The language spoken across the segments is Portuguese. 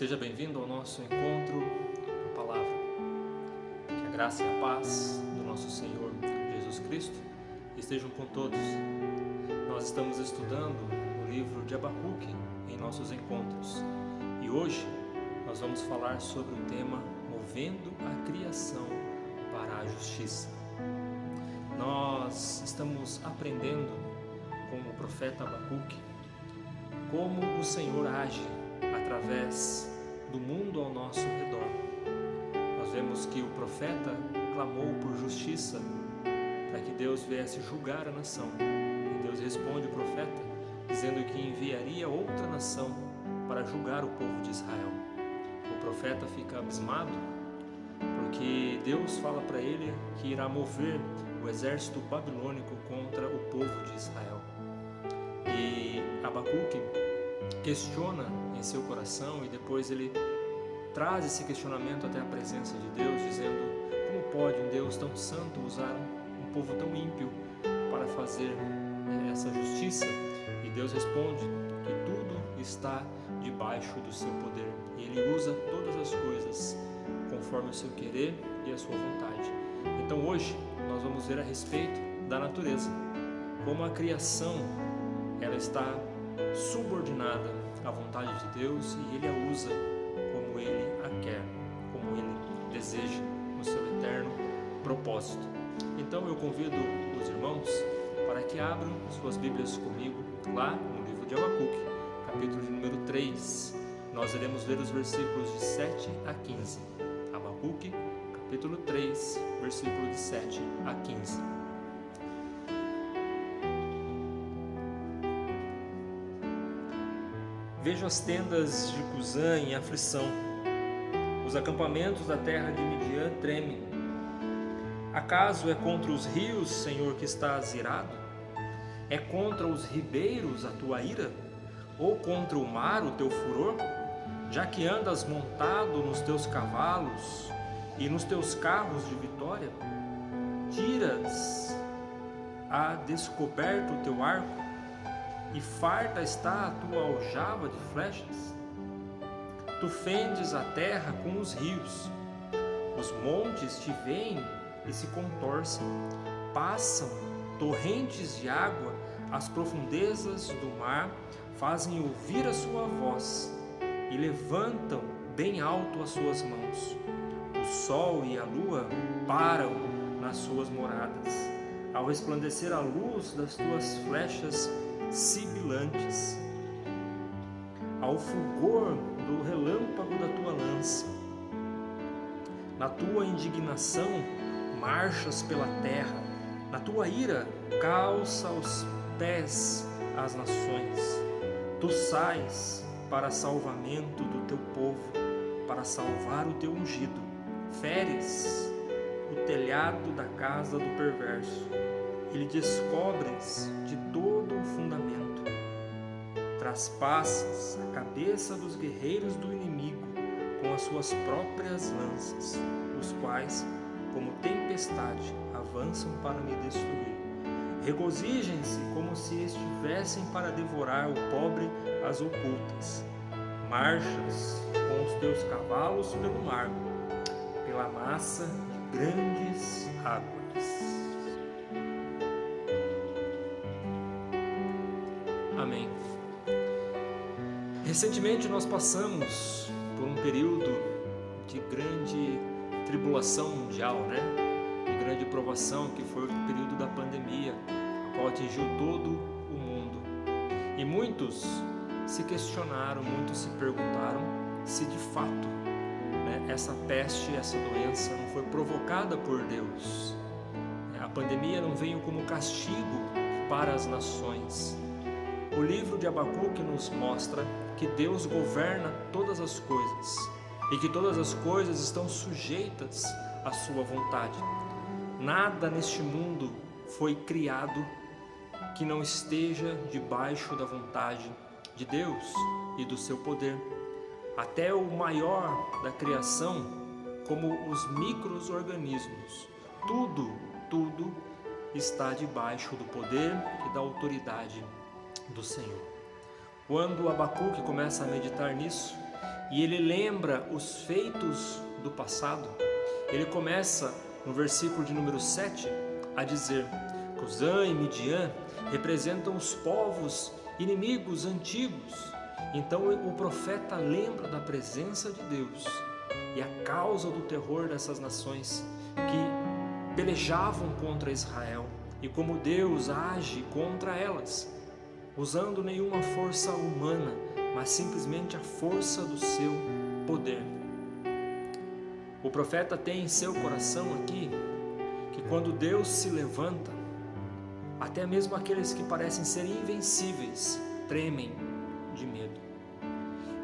Seja bem-vindo ao nosso encontro com a Palavra. Que a graça e a paz do nosso Senhor Jesus Cristo estejam com todos. Nós estamos estudando o livro de Abacuque em nossos encontros e hoje nós vamos falar sobre o tema Movendo a Criação para a Justiça. Nós estamos aprendendo com o profeta Abacuque como o Senhor age através do mundo ao nosso redor. Nós vemos que o profeta clamou por justiça para que Deus viesse julgar a nação. E Deus responde o profeta dizendo que enviaria outra nação para julgar o povo de Israel. O profeta fica abismado porque Deus fala para ele que irá mover o exército babilônico contra o povo de Israel. E Abacuque questiona em seu coração e depois ele traz esse questionamento até a presença de Deus, dizendo: como pode um Deus tão santo usar um povo tão ímpio para fazer essa justiça? E Deus responde que tudo está debaixo do seu poder e Ele usa todas as coisas conforme o seu querer e a sua vontade. Então hoje nós vamos ver a respeito da natureza, como a criação ela está subordinada à vontade de Deus e Ele a usa como Ele a quer, como Ele deseja, no seu eterno propósito. Então eu convido os irmãos para que abram suas Bíblias comigo lá no livro de Abacuque, capítulo de número 3. Nós iremos ler os versículos de 7 a 15. Abacuque, capítulo 3, versículo de 7 a 15. Vejo as tendas de Cusã em aflição, os acampamentos da terra de Midian tremem. Acaso é contra os rios, Senhor, que estás irado? É contra os ribeiros a tua ira? Ou contra o mar o teu furor? Já que andas montado nos teus cavalos e nos teus carros de vitória, tiras a descoberto o teu arco, e farta está a tua aljava de flechas? Tu fendes a terra com os rios, os montes te veem e se contorcem, passam torrentes de água, as profundezas do mar fazem ouvir a sua voz e levantam bem alto as suas mãos. O sol e a lua param nas suas moradas, ao resplandecer a luz das tuas flechas sibilantes, ao fulgor do relâmpago da tua lança. Na tua indignação marchas pela terra, na tua ira calça aos pés as nações. Tu sais para salvamento do teu povo, para salvar o teu ungido. Feres o telhado da casa do perverso e lhe descobres de todo o fundamento. Traspassas a cabeça dos guerreiros do inimigo com as suas próprias lanças, os quais, como tempestade, avançam para me destruir. Regozijem-se como se estivessem para devorar o pobre às ocultas. Marchas com os teus cavalos pelo mar, pela massa de grandes águas. Amém. Recentemente nós passamos por um período de grande tribulação mundial, de grande provação, que foi o período da pandemia, a qual atingiu todo o mundo. E muitos se questionaram, muitos se perguntaram se de fato essa peste, essa doença não foi provocada por Deus. A pandemia não veio como castigo para as nações. O livro de Abacuque nos mostra que Deus governa todas as coisas e que todas as coisas estão sujeitas à sua vontade. Nada neste mundo foi criado que não esteja debaixo da vontade de Deus e do seu poder. Até o maior da criação, como os micro-organismos, tudo está debaixo do poder e da autoridade do Senhor. Quando Abacuque começa a meditar nisso, e ele lembra os feitos do passado, ele começa no versículo de número 7 a dizer: Cusã e Midian representam os povos inimigos antigos. Então o profeta lembra da presença de Deus e a causa do terror dessas nações que pelejavam contra Israel e como Deus age contra elas, usando nenhuma força humana, mas simplesmente a força do seu poder. O profeta tem em seu coração aqui que quando Deus se levanta, até mesmo aqueles que parecem ser invencíveis tremem de medo.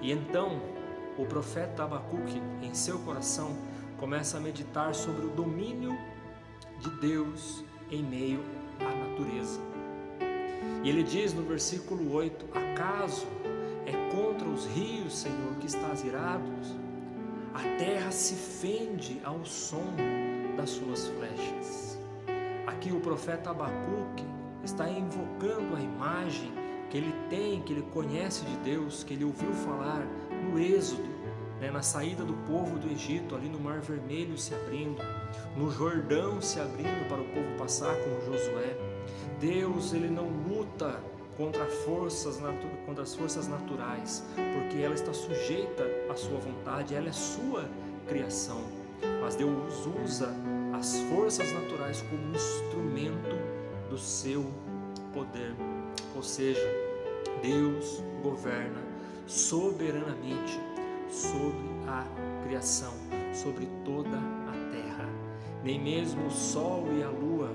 E então o profeta Abacuque, em seu coração, começa a meditar sobre o domínio de Deus em meio à natureza. E ele diz no versículo 8: Acaso é contra os rios, Senhor, que estás irado? A terra se fende ao som das suas flechas. Aqui o profeta Abacuque está invocando a imagem que ele tem, que ele conhece de Deus, que ele ouviu falar no Êxodo, na saída do povo do Egito, ali no Mar Vermelho se abrindo, no Jordão se abrindo para o povo passar com Josué. Deus, ele não luta contra as forças naturais, porque ela está sujeita à sua vontade, ela é sua criação, mas Deus usa as forças naturais como instrumento do seu poder. Ou seja, Deus governa soberanamente sobre a criação, sobre toda a terra. Nem mesmo o sol e a lua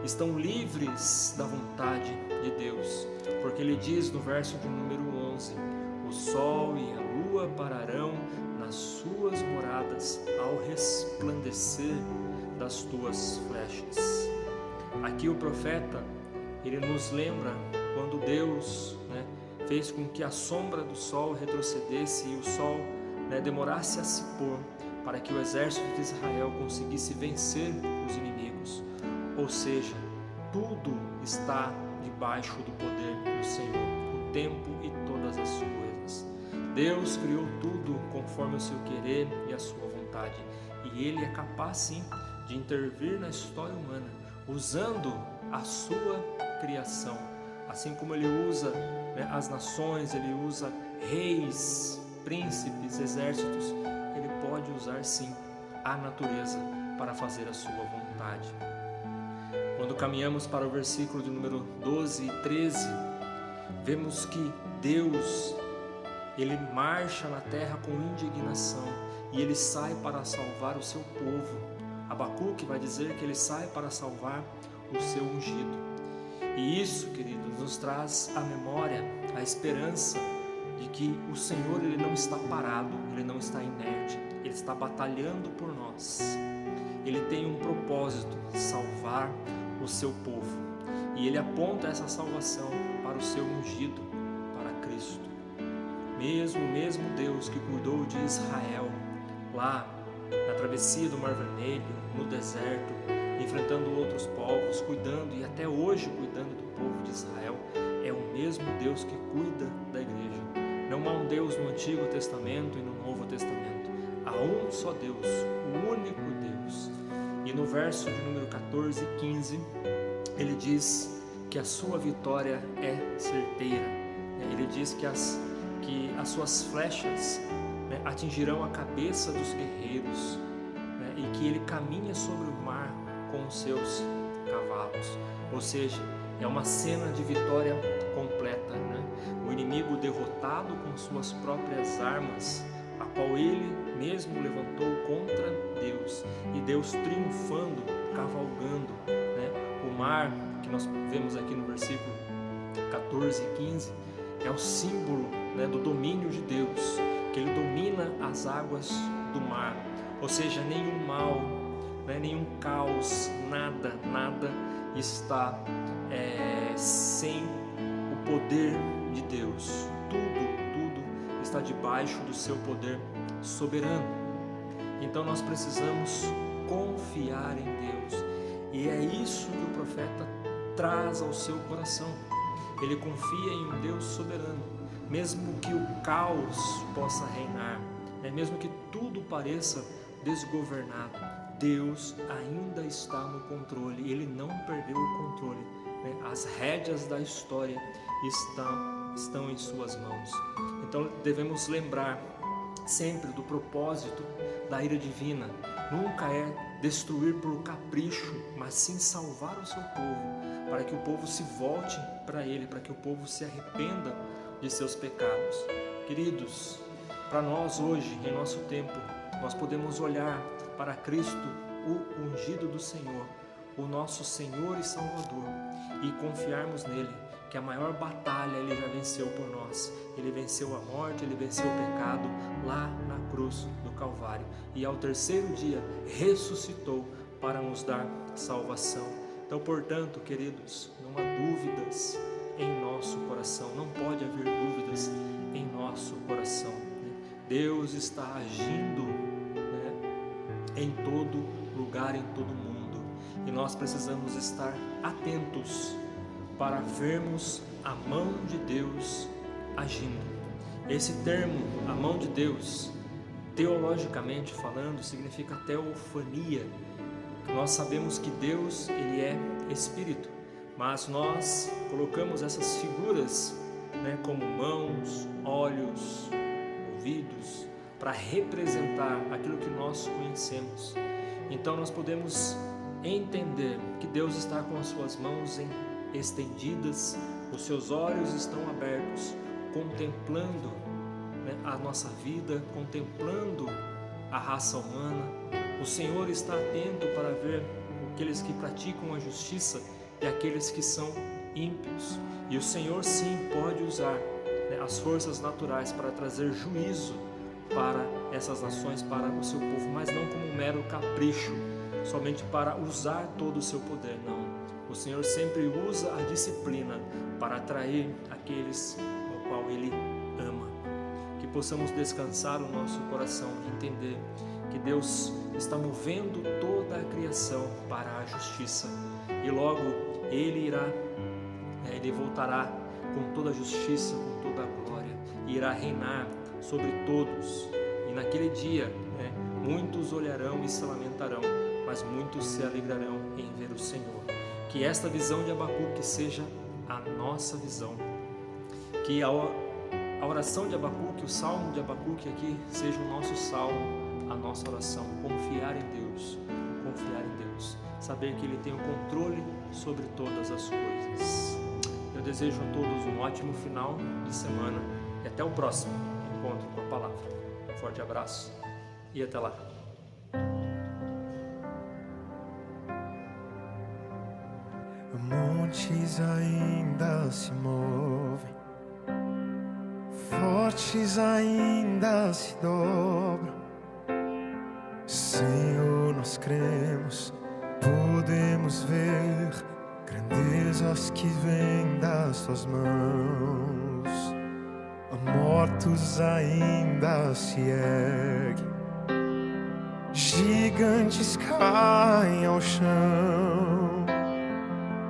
estão livres da vontade de Deus, porque ele diz no verso de número 11: o sol e a lua pararão nas suas moradas ao resplandecer das tuas flechas. Aqui o profeta, ele nos lembra quando Deus fez com que a sombra do sol retrocedesse e o sol demorasse a se pôr, para que o exército de Israel conseguisse vencer os inimigos. Ou seja, tudo está debaixo do poder do Senhor, o tempo e todas as coisas. Deus criou tudo conforme o seu querer e a sua vontade, e Ele é capaz sim de intervir na história humana, usando a sua criação, assim como Ele usa as nações, Ele usa reis, príncipes, exércitos. Ele pode usar sim a natureza para fazer a sua vontade. Quando caminhamos para o versículo de número 12 e 13, vemos que Deus, Ele marcha na terra com indignação e Ele sai para salvar o seu povo. Abacuque vai dizer que Ele sai para salvar o seu ungido. E isso, queridos, nos traz à memória a esperança de que o Senhor, Ele não está parado, Ele não está inerte, Ele está batalhando por nós. Ele tem um propósito: salvar o seu povo, e Ele aponta essa salvação para o seu ungido, para Cristo. Mesmo Deus que cuidou de Israel lá na travessia do Mar Vermelho, no deserto, enfrentando outros povos, cuidando e até hoje cuidando do povo de Israel, é o mesmo Deus que cuida da igreja. Não há um Deus no Antigo Testamento e no Novo Testamento, há um só Deus, o único Deus. E no verso de número 14 e 15, ele diz que a sua vitória é certeira. Ele diz que as suas flechas atingirão a cabeça dos guerreiros, e que ele caminha sobre o mar com os seus cavalos. Ou seja, é uma cena de vitória completa. O inimigo derrotado com suas próprias armas, a qual ele mesmo levantou contra Deus, e Deus triunfando, cavalgando. O mar, que nós vemos aqui no versículo 14 e 15, é o símbolo do domínio de Deus, que Ele domina as águas do mar. Ou seja, nenhum mal, nenhum caos, nada está sem o poder de Deus. Tudo está debaixo do seu poder soberano. Então nós precisamos confiar em Deus, e é isso que o profeta traz ao seu coração. ele confia em um Deus soberano, mesmo que o caos possa reinar, mesmo que tudo pareça desgovernado, Deus ainda está no controle, Ele não perdeu o controle, as rédeas da história estão em suas mãos. Então devemos lembrar sempre do propósito da ira divina, nunca é destruir por capricho, mas sim salvar o seu povo, para que o povo se volte para Ele, para que o povo se arrependa de seus pecados. Queridos, para nós hoje, em nosso tempo, nós podemos olhar para Cristo, o ungido do Senhor, o nosso Senhor e Salvador, e confiarmos nele, que a maior batalha Ele já venceu por nós. Ele venceu a morte, Ele venceu o pecado lá na cruz do Calvário, e ao terceiro dia ressuscitou para nos dar salvação. Então, portanto, queridos, não há dúvidas em nosso coração, não pode haver dúvidas em nosso coração. Deus está agindo em todo lugar, em todo mundo, e nós precisamos estar atentos para vermos a mão de Deus agindo. Esse termo, a mão de Deus, teologicamente falando, significa teofania. Nós sabemos que Deus, Ele é Espírito, mas nós colocamos essas figuras, como mãos, olhos, ouvidos, para representar aquilo que nós conhecemos. Então nós podemos entender que Deus está com as suas mãos estendidas, os seus olhos estão abertos, contemplando a nossa vida, contemplando a raça humana. O Senhor está atento para ver aqueles que praticam a justiça e aqueles que são ímpios. E o Senhor sim pode usar as forças naturais para trazer juízo para essas nações, para o seu povo, mas não como um mero capricho, somente para usar todo o seu poder, não. O Senhor sempre usa a disciplina para atrair aqueles ao qual Ele ama. Que possamos descansar o nosso coração, entender que Deus está movendo toda a criação para a justiça, e logo Ele voltará com toda a justiça, com toda a glória, e irá reinar sobre todos. E naquele dia, muitos olharão e se lamentarão, mas muitos se alegrarão em ver o Senhor. Que esta visão de Abacuque seja a nossa visão. Que a oração de Abacuque, o salmo de Abacuque aqui, seja o nosso salmo, a nossa oração. Confiar em Deus, saber que Ele tem o controle sobre todas as coisas. Eu desejo a todos um ótimo final de semana e até o próximo encontro com a palavra. Um forte abraço e até lá. Montes ainda se movem, fortes ainda se dobram. Senhor, nós cremos, podemos ver grandezas que vêm das tuas mãos. Mortos ainda se erguem, gigantes caem ao chão.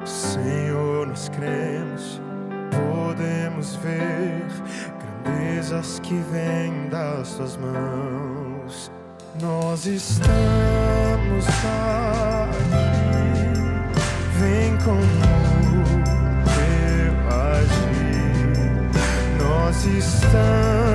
Senhor, nós cremos, podemos ver grandezas que vêm das tuas mãos. Nós estamos aqui, vem como teu agir. Nós estamos